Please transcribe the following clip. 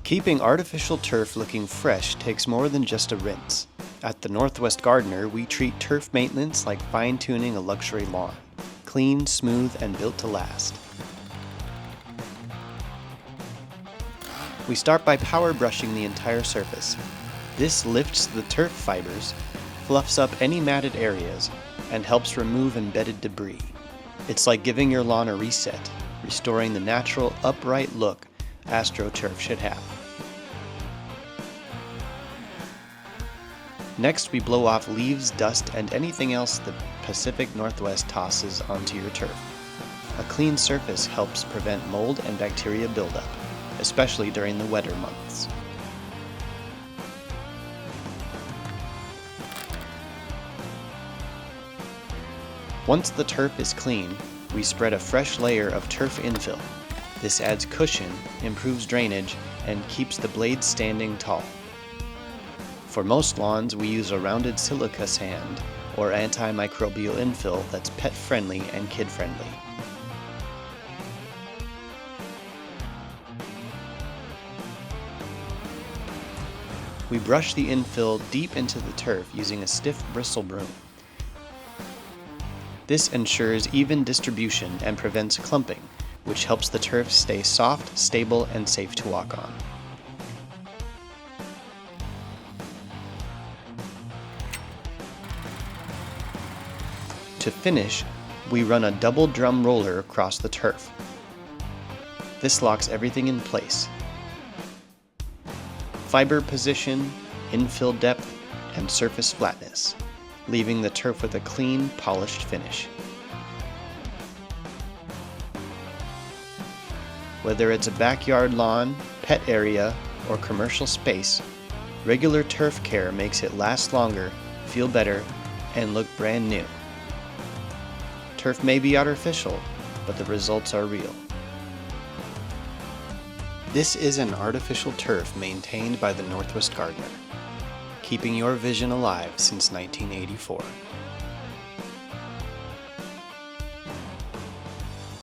Keeping artificial turf looking fresh takes more than just a rinse. At the Northwest Gardener, we treat turf maintenance like fine-tuning a luxury lawn. Clean, smooth, and built to last. We start by power brushing the entire surface. This lifts the turf fibers, fluffs up any matted areas, and helps remove embedded debris. It's like giving your lawn a reset, restoring the natural, upright look AstroTurf should have. Next, we blow off leaves, dust, and anything else the Pacific Northwest tosses onto your turf. A clean surface helps prevent mold and bacteria buildup, especially during the wetter months. Once the turf is clean, we spread a fresh layer of turf infill. This adds cushion, improves drainage, and keeps the blades standing tall. For most lawns, we use a rounded silica sand or antimicrobial infill that's pet-friendly and kid-friendly. We brush the infill deep into the turf using a stiff bristle broom. This ensures even distribution and prevents clumping, which helps the turf stay soft, stable, and safe to walk on. To finish, we run a double drum roller across the turf. This locks everything in place. Fiber position, infill depth, and surface flatness, leaving the turf with a clean, polished finish. Whether it's a backyard lawn, pet area, or commercial space, regular turf care makes it last longer, feel better, and look brand new. Turf may be artificial, but the results are real. This is an artificial turf maintained by the Northwest Gardener, keeping your vision alive since 1984.